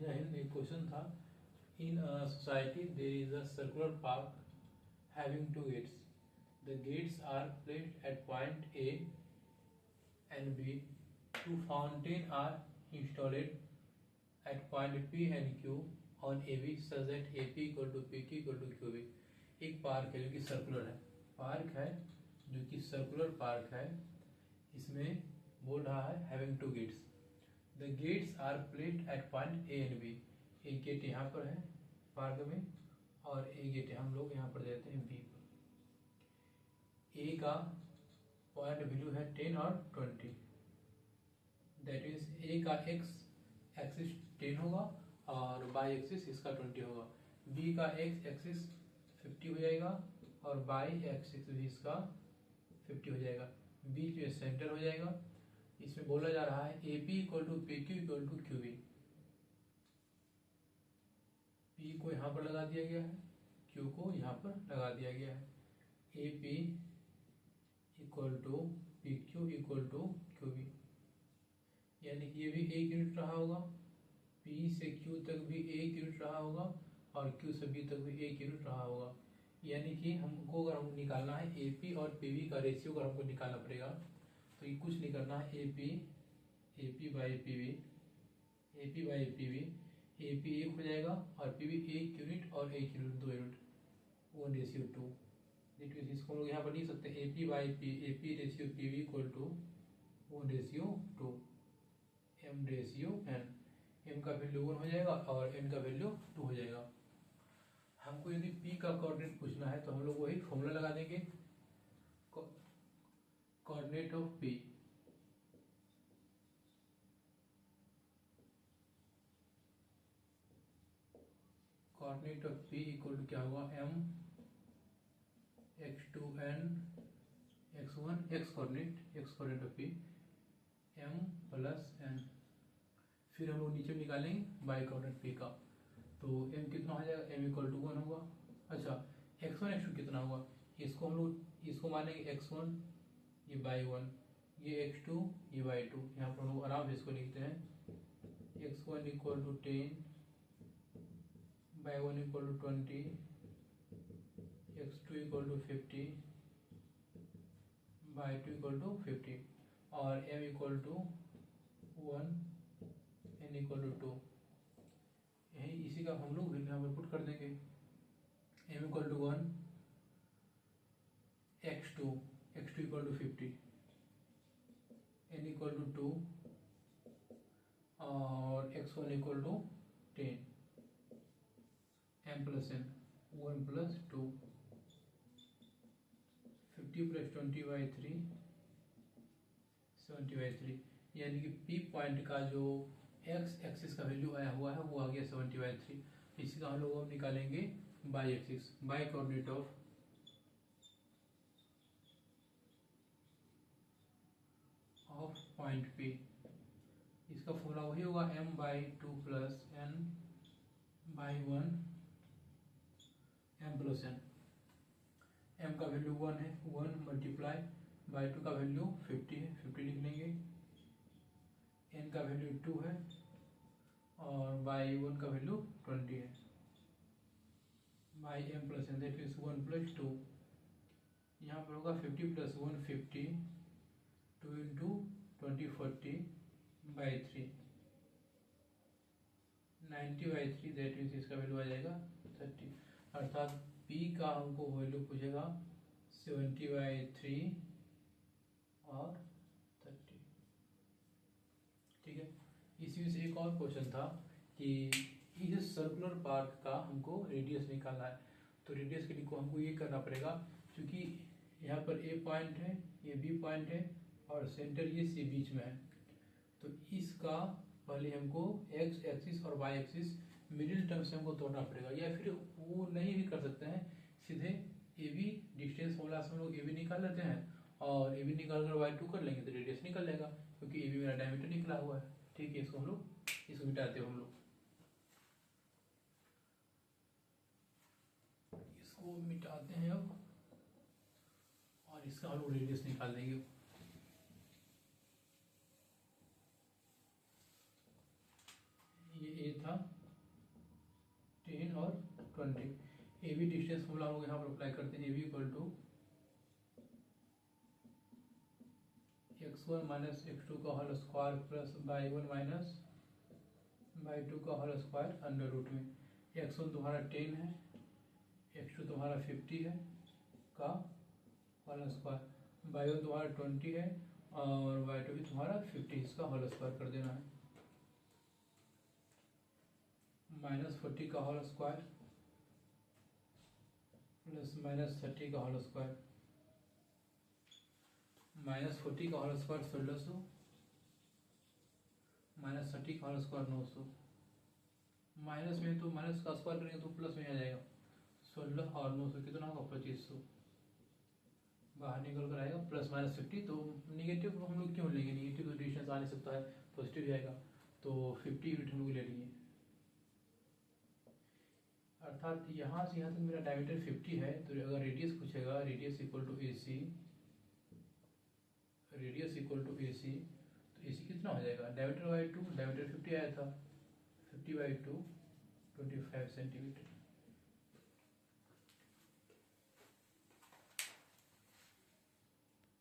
जय हिंद। एक क्वेश्चन था, in society there is a circular park having two gates, the gates are placed at point A and B, two fountain are installed at point P and Q on A B such that A P equal to P Q equal to Q B. एक park है जो कि circular है, park है जो कि circular park है, इसमें बोल रहा है having two gates, the gates are placed at point A and B. एक गेट यहाँ पर है पार्क में और एक गेट हम लोग यहाँ पर देते हैं बी पर। ए का पॉइंट वैल्यू है 10 और 20, दैट इज ए का एक्स एक्सिस 10 होगा और बाई एक्सिस इसका 20 होगा। बी का एक्स एक्सिस 50 हो जाएगा और बाई एक्सिस भी इसका 50 हो जाएगा। बी जो सेंटर हो जाएगा। इसमें बोला जा रहा है A P equal to P Q equal to Q B. P को यहाँ पर लगा दिया गया है, क्यू को यहाँ पर लगा दिया गया है। A P equal to P Q equal to Q B, यानी कि ये भी एक यूनिट रहा होगा, पी से क्यू तक भी एक यूनिट रहा होगा और क्यू से बी तक भी एक यूनिट रहा होगा। यानी कि हमको अगर हमको निकालना है ए पी और पी बी का रेशियो अगर हमको निकालना पड़ेगा तो ये कुछ नहीं करना है, A P by P B, A P by P B, A P एक हो जाएगा और पी बी एक यूनिट और एक यूनिट 2 यूनिट 1:2। देखिए इसको हम लोग यहाँ पर लिख सकते हैं A P by P, A P ratio P B equal to 1:2 M ratio N. M का वैल्यू 1 हो जाएगा और एन का वैल्यू 2 हो जाएगा। हमको यदि पी का कोऑर्डिनेट पूछना है तो हम लोग वही फॉर्मूला लगा देंगे, coordinate of P coordinate of P equal to क्या होगा, M x2 n x1 x coordinate of P m plus n। फिर हम लोग नीचे निकालेंगे बाई कोऑर्डिनेट पी का, तो m कितना हो जाएगा, m इक्वल टू 1 होगा। अच्छा x1 x2 कितना होगा, इसको हम लोग इसको मानेंगे x1 ये बाई 1, ये x2 ये बाई 2। यहाँ पर हम लोग आराम से इसको लिखते हैं x1 equal to 10 by 1 equal to 20, x2 equal to 50 by 2 equal to 50 और m equal to 1 n equal to 2। यही इसी का हम लोग यहाँ पर पुट कर देंगे, m equal to 1, x2 equal to 50, n equal to 2 और x1 equal to 10, m plus n 1 plus 2, 50 plus 20 by 3 70 by 3। यानी कि पी पॉइंट का जो एक्स एक्सिस का वैल्यू आया हुआ है वो आ गया 70 बाई 3। इसी का हम लोग अब निकालेंगे by axis, by coordinate of point P. इसका फॉर्मूला वही होगा m by 2 plus n by 1 m plus n। m का वैल्यू 1 है, 1 मल्टीप्लाई बाई 2 का वैल्यू 50 है, 50 लिख लेंगे। n का वैल्यू 2 है और बाई 1 का वैल्यू 20 है, by m plus n that is 1 plus 2। यहाँ पर होगा 50 plus 1 50, 2 into 20 40 by 3 90 by 3 that means इसका वैल्यू आ जाएगा 30। अर्थात p का हमको वैल्यू पूछेगा 70 बाई 3 और 30। ठीक है। इसी में से एक और क्वेश्चन था कि इस सर्कुलर पार्क का हमको रेडियस निकालना है। तो रेडियस के लिए हमको ये करना पड़ेगा, क्योंकि यहाँ पर ए पॉइंट है, ये बी पॉइंट है और सेंटर ये सी बीच में है। तो इसका पहले हमको एक्स एक्सिस और वाई एक्सिस मिडिल टर्म से हमको तोड़ना पड़ेगा, या फिर वो नहीं भी कर सकते हैं, सीधे ए बी डिस्टेंस फॉर्मूला से हम लोग ए बी निकाल लेते हैं और ए बी निकाल कर वाई 2 कर लेंगे तो रेडियस निकल जाएगा, क्योंकि ए बी मेरा डायमीटर निकला हुआ है। ठीक है, इसको हम लोग इसको मिटाते हैं, हम लोग इसको मिटाते हैं अब और इसका हम लोग रेडियस निकाल देंगे। ये ए था 10 और 20। ए बी डिस्टेंस फॉर्मूला हम लोग यहाँ पर अप्लाई करते हैं। A B equal to x1 minus x2 का whole square plus y1 minus y2 का होल स्क्वायर अंडर रूट में। x1 तुम्हारा 10 है, x2 तुम्हारा 50 है का होल स्क्वायर, y1 तुम्हारा 20 है और y2 भी तुम्हारा 50, इसका होल स्क्वायर कर देना है। -40 का होल स्क्वायर प्लस -30 का होल स्क्वायर। -40 का होल स्क्वायर 1600, -30 का होल स्क्वायर 900। माइनस में तो माइनस का स्क्वायर करेंगे तो प्लस में आ जाएगा। 16 और 900 कितना होगा 2500, बाहर निकल कर आएगा +-50। तो निगेटिव हम लोग क्यों लेंगे, निगेटिव तो डिस्टेंस आ नहीं सकता है, पॉजिटिव जाएगा। तो 50 यूनिट हम लोग ले लिए, अर्थात यहाँ से यहाँ तक मेरा डायमीटर 50 है। तो अगर रेडियस पूछेगा, radius equal to A C, radius equal to A C, तो ए सी कितना हो जाएगा, डायमीटर बाई 2, डायमीटर 50 आया था, 50/2 25 सेंटीमीटर।